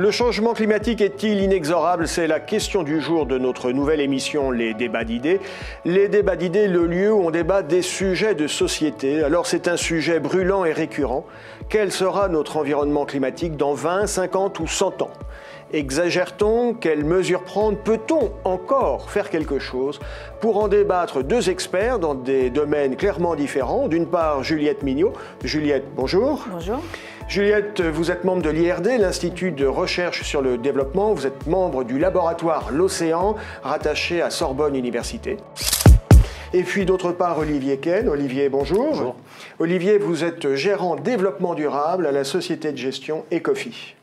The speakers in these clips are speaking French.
Le changement climatique est-il inexorable? C'est la question du jour de notre nouvelle émission Les débats d'idées. Les débats d'idées, le lieu où on débat des sujets de société. Alors c'est un sujet brûlant et récurrent. Quel sera notre environnement climatique dans 20, 50 ou 100 ans? Exagère-t-on? Quelles mesures prendre? Peut-on encore faire quelque chose? Pour en débattre, deux experts dans des domaines clairement différents. D'une part, Juliette Mignot. Juliette, bonjour. Bonjour. Juliette, vous êtes membre de l'IRD, l'Institut de recherche sur le développement. Vous êtes membre du laboratoire L'Océan, rattaché à Sorbonne Université. Et puis d'autre part, Olivier Ken. Olivier, bonjour. Bonjour. Olivier, vous êtes gérant développement durable à la société de gestion Ecofi.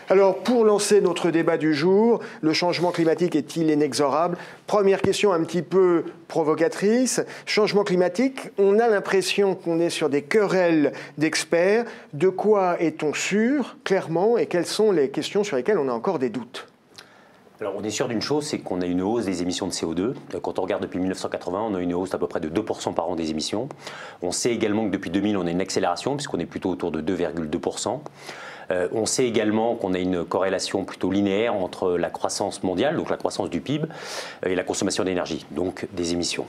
Alors, pour lancer notre débat du jour, le changement climatique est-il inexorable? Première question un petit peu provocatrice. Changement climatique, on a l'impression qu'on est sur des querelles d'experts. De quoi est-on sûr, clairement, et quelles sont les questions sur lesquelles on a encore des doutes? Alors on est sûr d'une chose, c'est qu'on a une hausse des émissions de CO2. Quand on regarde depuis 1980, on a une hausse d'à peu près de 2% par an des émissions. On sait également que depuis 2000, on a une accélération, puisqu'on est plutôt autour de 2,2%. On sait également qu'on a une corrélation plutôt linéaire entre la croissance mondiale, donc la croissance du PIB, et la consommation d'énergie, donc des émissions.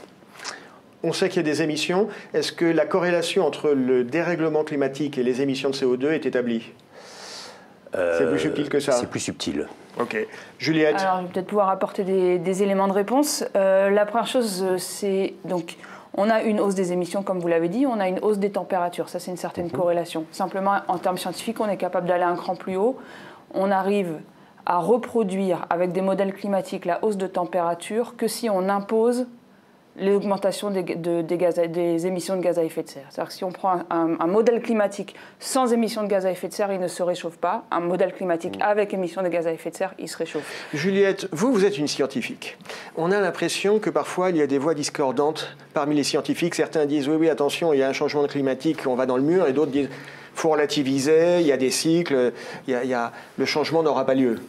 On sait qu'il y a des émissions. Est-ce que la corrélation entre le dérèglement climatique et les émissions de CO2 est établie? C'est plus subtil que ça? C'est plus subtil. Ok. Juliette? Alors, je vais peut-être pouvoir apporter des éléments de réponse. La première chose, c'est donc on a une hausse des émissions, comme vous l'avez dit, on a une hausse des températures. Ça, c'est une certaine corrélation. Simplement, en termes scientifiques, on est capable d'aller un cran plus haut. On arrive à reproduire avec des modèles climatiques la hausse de température que si on impose l'augmentation des émissions de gaz à effet de serre. C'est-à-dire que si on prend un modèle climatique sans émissions de gaz à effet de serre, il ne se réchauffe pas. Un modèle climatique avec émissions de gaz à effet de serre, il se réchauffe. Juliette, vous êtes une scientifique. On a l'impression que parfois, il y a des voix discordantes parmi les scientifiques. Certains disent, oui, attention, il y a un changement climatique, on va dans le mur. Et d'autres disent, il faut relativiser, il y a des cycles, le changement n'aura pas lieu.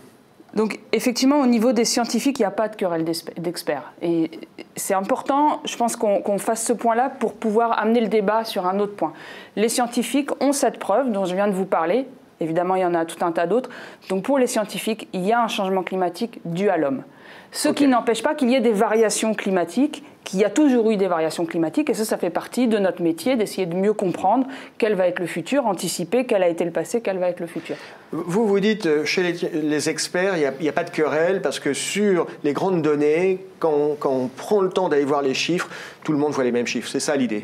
Donc, effectivement, au niveau des scientifiques, il n'y a pas de querelle d'experts. Et c'est important, je pense, qu'on fasse ce point-là pour pouvoir amener le débat sur un autre point. Les scientifiques ont cette preuve dont je viens de vous parler. Évidemment, il y en a tout un tas d'autres. Donc, pour les scientifiques, il y a un changement climatique dû à l'homme. Ce qui n'empêche pas qu'il y ait des variations climatiques, qu'il y a toujours eu des variations climatiques, et ça fait partie de notre métier, d'essayer de mieux comprendre quel va être le futur, anticiper quel a été le passé, quel va être le futur. Vous dites, chez les experts, il n'y a pas de querelle, parce que sur les grandes données, quand on prend le temps d'aller voir les chiffres, tout le monde voit les mêmes chiffres. C'est ça l'idée?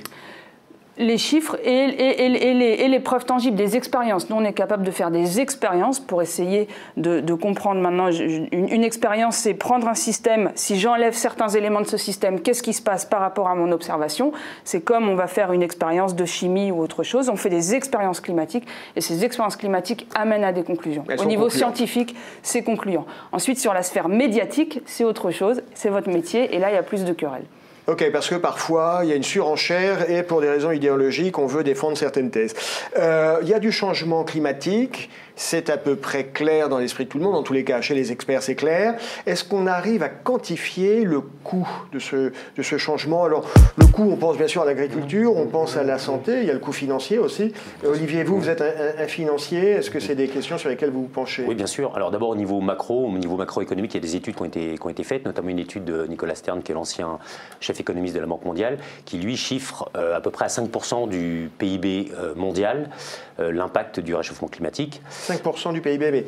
Les chiffres et les preuves tangibles des expériences. Nous, on est capable de faire des expériences pour essayer de comprendre maintenant. Une expérience, c'est prendre un système. Si j'enlève certains éléments de ce système, qu'est-ce qui se passe par rapport à mon observation? C'est comme on va faire une expérience de chimie ou autre chose. On fait des expériences climatiques et ces expériences climatiques amènent à des conclusions. Au niveau scientifique, c'est concluant. Ensuite, sur la sphère médiatique, c'est autre chose. C'est votre métier et là, il y a plus de querelles. Ok, parce que parfois, il y a une surenchère et pour des raisons idéologiques, on veut défendre certaines thèses. Il y a du changement climatique, c'est à peu près clair dans l'esprit de tout le monde, en tous les cas, chez les experts, c'est clair. Est-ce qu'on arrive à quantifier le coût de ce changement? Alors, le coût, on pense bien sûr à l'agriculture, on pense à la santé, il y a le coût financier aussi. Olivier, vous êtes un financier, est-ce que c'est des questions sur lesquelles vous vous penchez? Oui, bien sûr. Alors d'abord, au niveau macroéconomique, il y a des études qui ont été faites, notamment une étude de Nicolas Stern, qui est l'ancien chef économiste de la Banque mondiale, qui lui chiffre à peu près à 5% du PIB mondial l'impact du réchauffement climatique. 5% du PIB, mais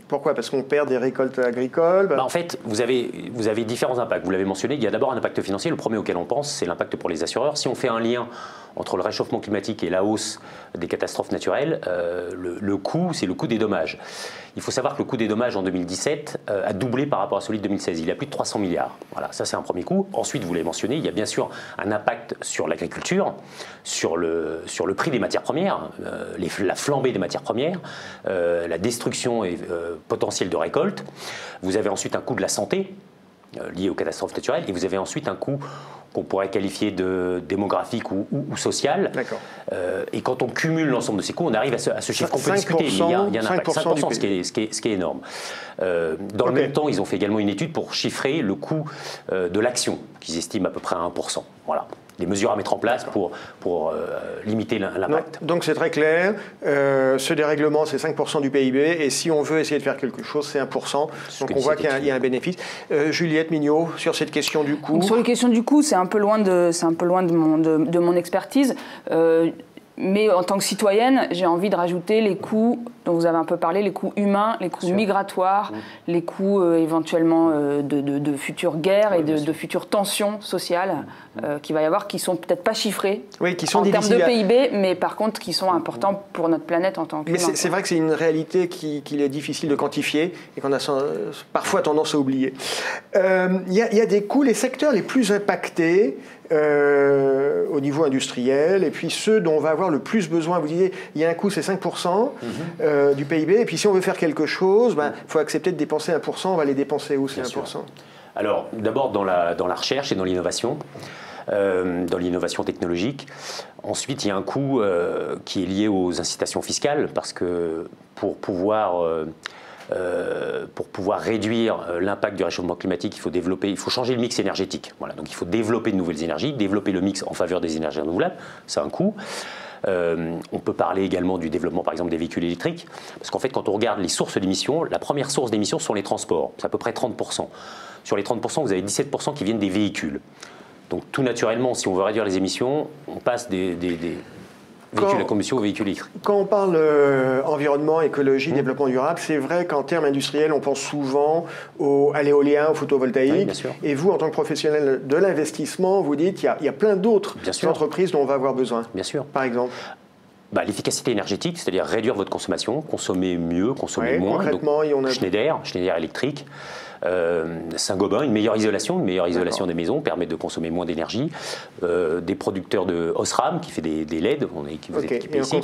pourquoi? Parce qu'on perd des récoltes agricoles? En fait, vous avez différents impacts. Vous l'avez mentionné, il y a d'abord un impact financier. Le premier auquel on pense, c'est l'impact pour les assureurs. Si on fait un lien entre le réchauffement climatique et la hausse des catastrophes naturelles, le coût, c'est le coût des dommages. Il faut savoir que le coût des dommages en 2017 a doublé par rapport à celui de 2016. Il y a plus de 300 milliards. Voilà, ça c'est un premier coût. Ensuite, vous l'avez mentionné, il y a bien sûr un impact sur l'agriculture, sur le prix des matières premières, la flambée des matières premières, la destruction potentielle de récoltes. Vous avez ensuite un coût de la santé lié aux catastrophes naturelles et vous avez ensuite un coût qu'on pourrait qualifier de démographique ou social. D'accord. Et quand on cumule l'ensemble de ces coûts, on arrive à ce chiffre qu'on peut discuter. Mais il y a un impact. 5%, ce qui est énorme. Dans le même temps, ils ont fait également une étude pour chiffrer le coût de l'action, qu'ils estiment à peu près à 1%. Voilà. des mesures à mettre en place pour limiter l'impact. Donc c'est très clair, ce dérèglement c'est 5% du PIB et si on veut essayer de faire quelque chose c'est 1%, donc on voit qu'il y a un bénéfice. Juliette Mignot, sur cette question du coût. Donc, sur les questions du coût, c'est un peu loin de mon expertise. Mais en tant que citoyenne, j'ai envie de rajouter les coûts dont vous avez un peu parlé, les coûts humains, les coûts migratoires, les coûts éventuellement de futures guerres et de futures tensions sociales qu'il va y avoir, qui sont peut-être pas chiffrées qui sont en termes de PIB, mais par contre qui sont importants pour notre planète en tant qu'humain. Mais c'est vrai que c'est une réalité qu'il est difficile de quantifier et qu'on a parfois tendance à oublier. Il y a des coûts, les secteurs les plus impactés au niveau industriel, et puis ceux dont on va avoir le plus besoin. Vous disiez, il y a un coût, c'est 5% du PIB, et puis si on veut faire quelque chose, il faut accepter de dépenser 1%, on va les dépenser où ces 1%? Alors, d'abord dans la recherche et dans l'innovation technologique. Ensuite, il y a un coût qui est lié aux incitations fiscales, parce que pour pouvoir réduire l'impact du réchauffement climatique, il faut changer le mix énergétique. Voilà, donc il faut développer de nouvelles énergies, développer le mix en faveur des énergies renouvelables, c'est un coût. On peut parler également du développement par exemple des véhicules électriques, parce qu'en fait quand on regarde les sources d'émissions, la première source d'émissions sont les transports, c'est à peu près 30%. Sur les 30%, vous avez 17% qui viennent des véhicules. Donc tout naturellement, si on veut réduire les émissions, on passe des véhicules à combustion aux véhicules électriques. Quand on parle environnement, écologie, développement durable, c'est vrai qu'en termes industriels, on pense souvent à l'éolien, au photovoltaïque. Oui, bien sûr. Et vous, en tant que professionnel de l'investissement, vous dites qu'il y a plein d'autres entreprises dont on va avoir besoin. Bien sûr. Par exemple l'efficacité énergétique, c'est-à-dire réduire votre consommation, consommer mieux, consommer moins. Concrètement, donc, Schneider Electric. Saint-Gobain, une meilleure isolation des maisons permet de consommer moins d'énergie. Des producteurs de Osram qui fait des LED, vous êtes équipés ici.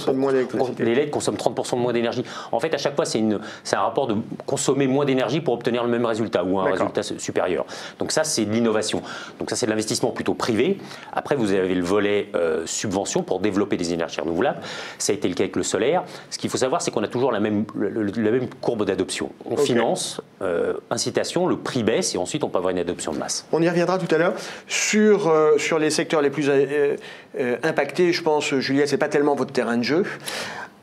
Les LED consomment 30% de moins d'énergie. En fait, à chaque fois, c'est un rapport de consommer moins d'énergie pour obtenir le même résultat ou un résultat supérieur. Donc ça, c'est de l'innovation. Donc ça, c'est de l'investissement plutôt privé. Après, vous avez le volet subvention pour développer des énergies renouvelables. Ça a été le cas avec le solaire. Ce qu'il faut savoir, c'est qu'on a toujours la même courbe d'adoption. On finance, incitation, le prix baisse et ensuite on peut avoir une adoption de masse. On y reviendra tout à l'heure. Sur les secteurs les plus impactés, je pense, Juliette, ce n'est pas tellement votre terrain de jeu.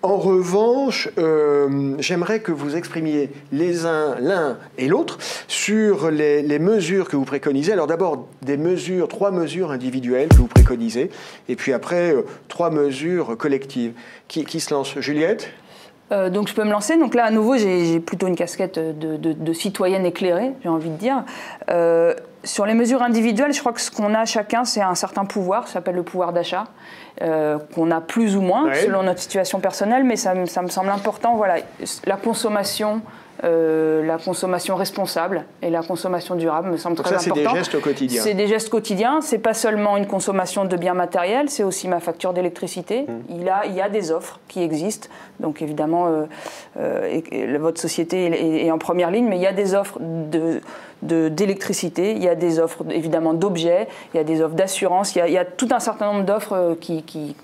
En revanche, j'aimerais que vous exprimiez l'un et l'autre sur les mesures que vous préconisez. Alors d'abord, 3 mesures individuelles que vous préconisez, et puis après, 3 mesures collectives. Qui se lance? Juliette? Donc je peux me lancer. Donc là, à nouveau, j'ai plutôt une casquette de citoyenne éclairée, j'ai envie de dire. Sur les mesures individuelles, je crois que ce qu'on a chacun, c'est un certain pouvoir, ça s'appelle le pouvoir d'achat, qu'on a plus ou moins selon notre situation personnelle, mais ça me semble important. Voilà, la consommation responsable et la consommation durable me semble très important. C'est des gestes au quotidien. C'est des gestes quotidiens. C'est pas seulement une consommation de biens matériels, c'est aussi ma facture d'électricité. Il y a des offres qui existent. Donc évidemment, votre société est en première ligne, mais il y a des offres d'électricité, il y a des offres évidemment d'objets, il y a des offres d'assurance, il y a tout un certain nombre d'offres qui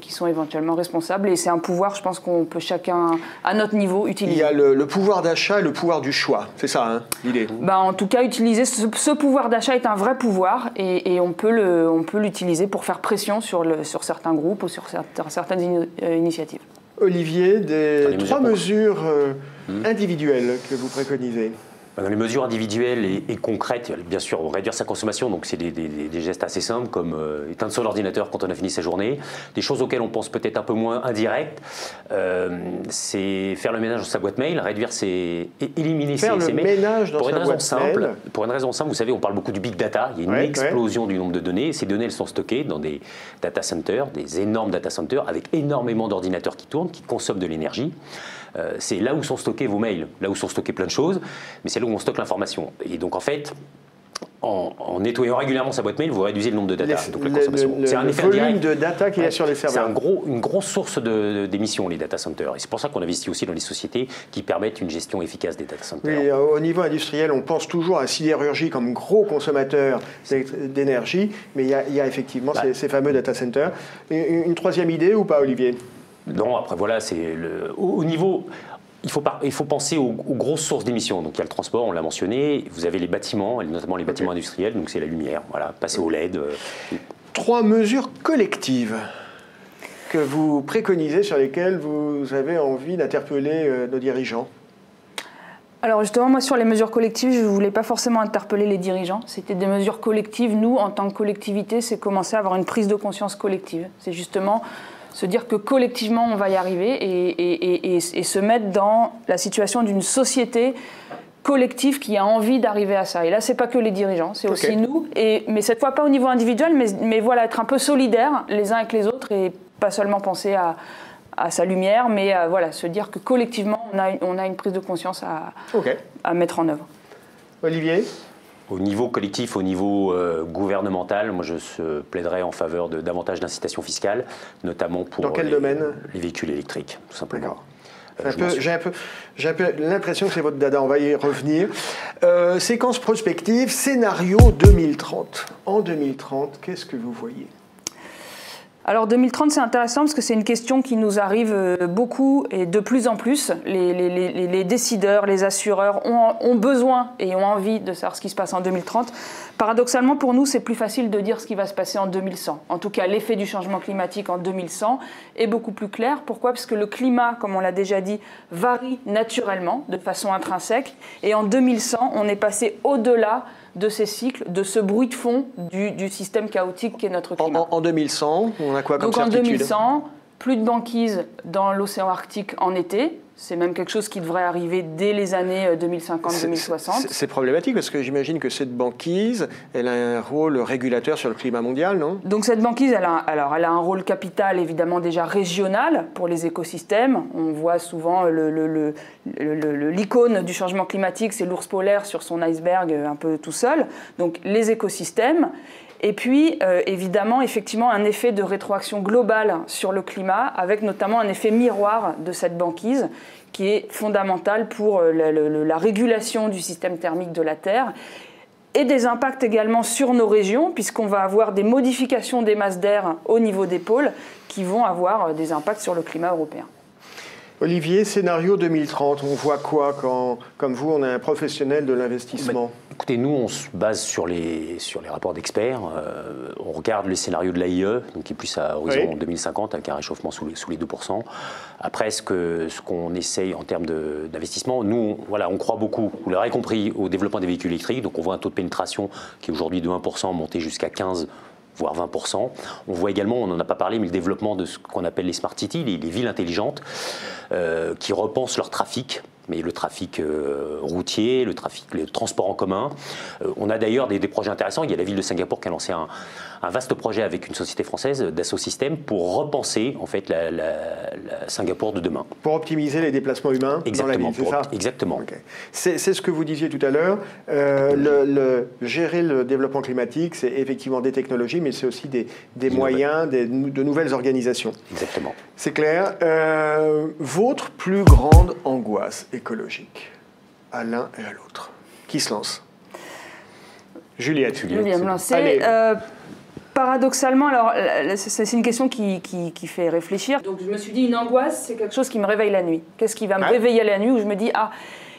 sont éventuellement responsables, et c'est un pouvoir, je pense, qu'on peut chacun, à notre niveau, utiliser. Il y a le pouvoir d'achat et le pouvoir du choix, c'est ça l'idée? En tout cas, utiliser ce pouvoir d'achat est un vrai pouvoir, et on peut l'utiliser pour faire pression sur certains groupes ou sur certaines initiatives. Olivier, 3 mesures individuelles que vous préconisez? Dans les mesures individuelles et concrètes, bien sûr, réduire sa consommation, donc c'est des gestes assez simples comme éteindre son ordinateur quand on a fini sa journée. Des choses auxquelles on pense peut-être un peu moins indirectes, c'est faire le ménage dans sa boîte mail, éliminer ses mails. Faire le ménage dans sa boîte mail. Pour une raison simple, vous savez, on parle beaucoup du big data, il y a une explosion du nombre de données. Ces données, elles sont stockées dans des data centers, des énormes data centers avec énormément d'ordinateurs qui tournent, qui consomment de l'énergie. C'est là où sont stockés vos mails, là où sont stockées plein de choses, mais c'est là où on stocke l'information. Et donc en fait, en nettoyant régulièrement sa boîte mail, vous réduisez le nombre de data, donc la consommation. C'est un effet volume direct de data qu'il y a sur les serveurs. C'est une grosse source d'émissions, les data centers. Et c'est pour ça qu'on investit aussi dans les sociétés qui permettent une gestion efficace des data centers. Oui, au niveau industriel, on pense toujours à la sidérurgie comme gros consommateur d'énergie, mais il y a effectivement ces fameux data centers. Une troisième idée ou pas, Olivier? Non, après voilà, c'est au niveau. Il faut penser aux grosses sources d'émissions. Donc il y a le transport, on l'a mentionné. Vous avez les bâtiments, notamment les bâtiments industriels. Donc c'est la lumière. Voilà, passer au LED. 3 mesures collectives que vous préconisez, sur lesquelles vous avez envie d'interpeller nos dirigeants. Alors justement, moi sur les mesures collectives, je ne voulais pas forcément interpeller les dirigeants. C'était des mesures collectives. Nous, en tant que collectivité, c'est commencer à avoir une prise de conscience collective. C'est justement se dire que collectivement, on va y arriver et se mettre dans la situation d'une société collective qui a envie d'arriver à ça. Et là, ce n'est pas que les dirigeants, c'est aussi nous. Mais cette fois, pas au niveau individuel, mais voilà, être un peu solidaires les uns avec les autres et pas seulement penser à sa lumière, mais voilà, se dire que collectivement, on a une prise de conscience à mettre en œuvre. Olivier ? Au niveau collectif, au niveau gouvernemental, moi je plaiderais en faveur de davantage d'incitation fiscale, notamment pour Dans quel domaine ? Les véhicules électriques, tout simplement. J'ai un peu l'impression que c'est votre dada, on va y revenir. Séquence prospective, scénario 2030. En 2030, qu'est-ce que vous voyez ? Alors 2030, c'est intéressant parce que c'est une question qui nous arrive beaucoup et de plus en plus. Les décideurs, les assureurs ont besoin et ont envie de savoir ce qui se passe en 2030. Paradoxalement, pour nous, c'est plus facile de dire ce qui va se passer en 2100. En tout cas, l'effet du changement climatique en 2100 est beaucoup plus clair. Pourquoi ? Parce que le climat, comme on l'a déjà dit, varie naturellement, de façon intrinsèque. Et en 2100, on est passé au-delà de ces cycles, de ce bruit de fond du système chaotique qu'est notre climat. En 2100, on a quoi comme certitude ? Donc en 2100, plus de banquise dans l'océan Arctique en été. C'est même quelque chose qui devrait arriver dès les années 2050-2060. C'est problématique parce que j'imagine que cette banquise, elle a un rôle régulateur sur le climat mondial, non ? Donc cette banquise, elle a un rôle capital évidemment déjà régional pour les écosystèmes. On voit souvent l'icône du changement climatique, c'est l'ours polaire sur son iceberg un peu tout seul. Donc les écosystèmes. Et puis, évidemment, effectivement, un effet de rétroaction globale sur le climat, avec notamment un effet miroir de cette banquise, qui est fondamental pour la régulation du système thermique de la Terre, et des impacts également sur nos régions, puisqu'on va avoir des modifications des masses d'air au niveau des pôles, qui vont avoir des impacts sur le climat européen. Olivier, scénario 2030, on voit quoi quand, comme vous, on est un professionnel de l'investissement ? Écoutez, nous, on se base sur les rapports d'experts. On regarde les scénarios de l'AIE, donc qui est plus à horizon 2050, avec un réchauffement sous les 2%. Après, ce qu'on essaye en termes d'investissement, nous, voilà, on croit beaucoup, vous l'aurez compris, au développement des véhicules électriques. Donc, on voit un taux de pénétration qui est aujourd'hui de 1%, monté jusqu'à 15%. Voire 20%. On voit également, on n'en a pas parlé, mais le développement de ce qu'on appelle les smart cities, les villes intelligentes, qui repensent leur trafic, mais le trafic routier, le transport en commun. On a d'ailleurs des projets intéressants. Il y a la ville de Singapour qui a lancé un vaste projet avec une société française, Dassault Systèmes, pour repenser en fait la Singapour de demain. Pour optimiser les déplacements humains dans la ville, c'est ça ? Exactement. Okay. C'est ce que vous disiez tout à l'heure. Gérer le développement climatique, c'est effectivement des technologies, mais c'est aussi des moyens, de nouvelles organisations. Exactement. C'est clair. Votre plus grande angoisse écologique, à l'un et à l'autre. Qui se lance ? Juliette. Je viens me lancer. Paradoxalement, alors c'est une question qui fait réfléchir. Donc je me suis dit, une angoisse, c'est quelque chose qui me réveille la nuit. Qu'est-ce qui va me réveiller la nuit où je me dis, ah,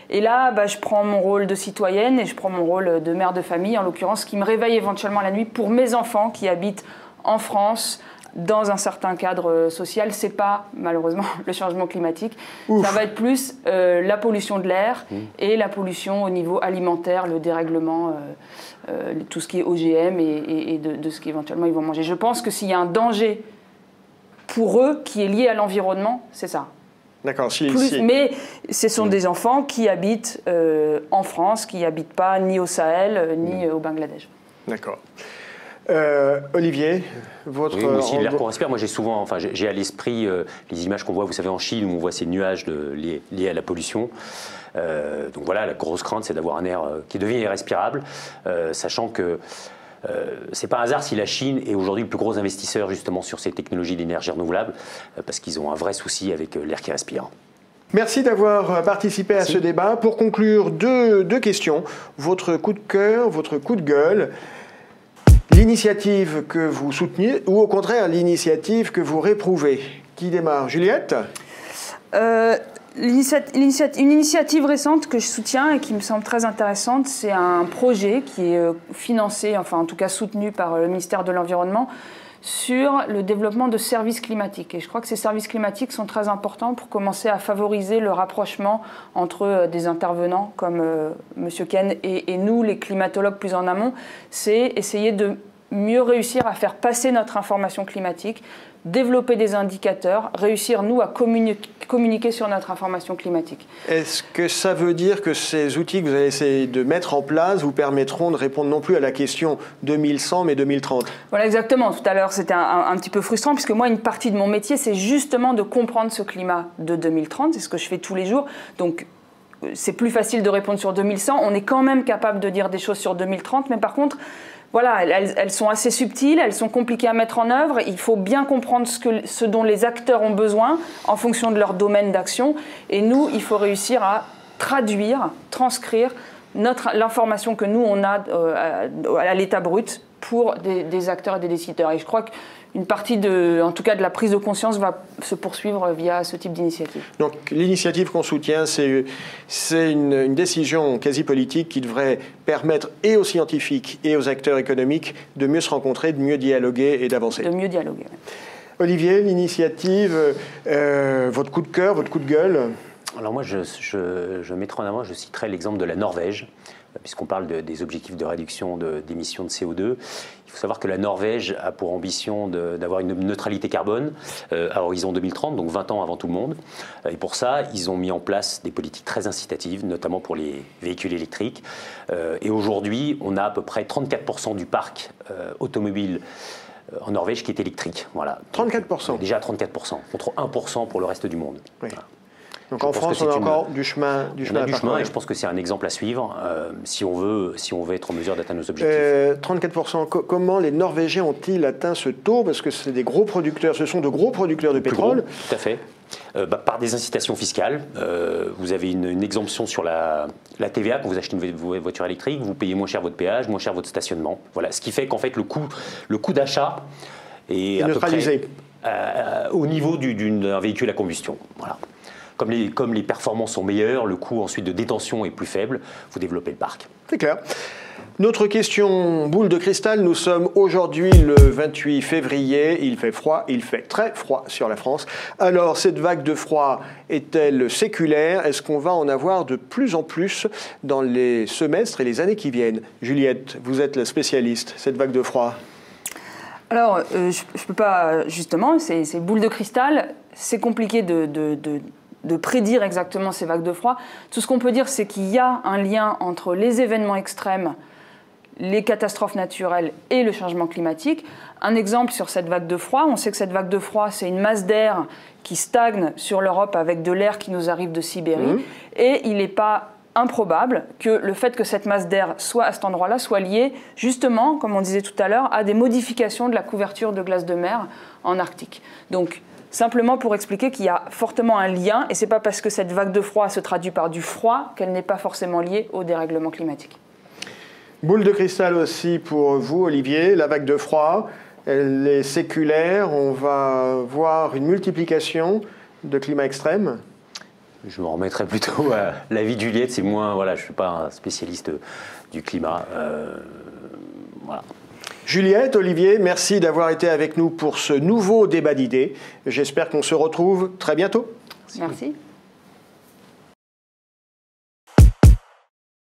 et là, je prends mon rôle de citoyenne et je prends mon rôle de mère de famille, en l'occurrence, qui me réveille éventuellement la nuit pour mes enfants qui habitent en France, dans un certain cadre social. C'est pas, malheureusement, le changement climatique. Ouf. Ça va être plus la pollution de l'air et la pollution au niveau alimentaire, le dérèglement, tout ce qui est OGM et de ce qu'éventuellement ils vont manger. Je pense que s'il y a un danger pour eux qui est lié à l'environnement, c'est ça. D'accord. Mais ce sont des enfants qui habitent en France, qui n'habitent pas ni au Sahel, ni au Bangladesh. D'accord. Olivier, votre... Oui, aussi l'air qu'on respire, moi j'ai à l'esprit les images qu'on voit, vous savez, en Chine, où on voit ces nuages liés à la pollution. Donc voilà, la grosse crainte, c'est d'avoir un air qui devient irrespirable, sachant que c'est pas un hasard si la Chine est aujourd'hui le plus gros investisseur justement sur ces technologies d'énergie renouvelable, parce qu'ils ont un vrai souci avec l'air qui respire. Merci d'avoir participé à ce débat. Pour conclure, deux questions. Votre coup de cœur, votre coup de gueule, l'initiative que vous souteniez ou au contraire l'initiative que vous réprouvez. Qui démarre ? Juliette ? une initiative récente que je soutiens et qui me semble très intéressante, c'est un projet qui est financé, enfin en tout cas soutenu par le ministère de l'Environnement, sur le développement de services climatiques. Et je crois que ces services climatiques sont très importants pour commencer à favoriser le rapprochement entre des intervenants comme M. Ken et nous, les climatologues plus en amont. C'est essayer de mieux réussir à faire passer notre information climatique, développer des indicateurs, réussir, nous, à communiquer sur notre information climatique. Est-ce que ça veut dire que ces outils que vous allez essayer de mettre en place vous permettront de répondre non plus à la question 2100, mais 2030 ? Voilà, exactement. Tout à l'heure, c'était un petit peu frustrant, puisque moi, une partie de mon métier, c'est justement de comprendre ce climat de 2030. C'est ce que je fais tous les jours. Donc, c'est plus facile de répondre sur 2100. On est quand même capable de dire des choses sur 2030, mais par contre, voilà, elles sont assez subtiles, elles sont compliquées à mettre en œuvre. Il faut bien comprendre ce dont les acteurs ont besoin en fonction de leur domaine d'action. Et nous, il faut réussir à traduire, transcrire l'information que nous, on a à l'état brut pour des acteurs et des décideurs. Et je crois qu'une partie, en tout cas de la prise de conscience, va se poursuivre via ce type d'initiative. Donc l'initiative qu'on soutient, c'est une décision quasi politique qui devrait permettre et aux scientifiques et aux acteurs économiques de mieux se rencontrer, de mieux dialoguer et d'avancer. De mieux dialoguer. Olivier, l'initiative, votre coup de cœur, votre coup de gueule? Alors moi, je mettrai en avant, je citerai l'exemple de la Norvège, puisqu'on parle des objectifs de réduction d'émissions de CO2. Il faut savoir que la Norvège a pour ambition d'avoir une neutralité carbone à horizon 2030, donc 20 ans avant tout le monde. Et pour ça, ils ont mis en place des politiques très incitatives, notamment pour les véhicules électriques. Et aujourd'hui, on a à peu près 34% du parc automobile en Norvège qui est électrique. Voilà. 34%. Déjà 34%, contre 1% pour le reste du monde. Oui. Voilà. Donc en France, on a encore du chemin à parcourir. Et je pense que c'est un exemple à suivre si on veut être en mesure d'atteindre nos objectifs. 34%. Comment les Norvégiens ont-ils atteint ce taux? Parce que c'est des gros producteurs, ce sont de gros producteurs de pétrole. Tout à fait. Par des incitations fiscales. Vous avez une exemption sur la TVA quand vous achetez une voiture électrique. Vous payez moins cher votre péage, moins cher votre stationnement. Voilà. Ce qui fait qu'en fait le coût d'achat est à peu près au niveau d'un véhicule à combustion. Voilà. Comme les performances sont meilleures, le coût ensuite de détention est plus faible, vous développez le parc. C'est clair. Notre question boule de cristal, nous sommes aujourd'hui le 28 février, il fait froid, il fait très froid sur la France. Alors cette vague de froid est-elle séculaire? Est-ce qu'on va en avoir de plus en plus dans les semestres et les années qui viennent? Juliette, vous êtes la spécialiste, cette vague de froid. Alors, je ne peux pas, justement, ces boules de cristal, c'est compliqué de prédire exactement ces vagues de froid. Tout ce qu'on peut dire, c'est qu'il y a un lien entre les événements extrêmes, les catastrophes naturelles et le changement climatique. Un exemple sur cette vague de froid, on sait que cette vague de froid, c'est une masse d'air qui stagne sur l'Europe avec de l'air qui nous arrive de Sibérie. Et il n'est pas improbable que le fait que cette masse d'air soit à cet endroit-là soit lié, justement, comme on disait tout à l'heure, à des modifications de la couverture de glace de mer en Arctique. Donc, simplement pour expliquer qu'il y a fortement un lien, et ce n'est pas parce que cette vague de froid se traduit par du froid qu'elle n'est pas forcément liée au dérèglement climatique. Boule de cristal aussi pour vous, Olivier. La vague de froid, elle est séculaire. On va voir une multiplication de climats extrêmes. Je me remettrai plutôt à l'avis de Juliette. C'est moins, voilà, je ne suis pas un spécialiste du climat. Voilà. Juliette, Olivier, merci d'avoir été avec nous pour ce nouveau débat d'idées. J'espère qu'on se retrouve très bientôt. Merci.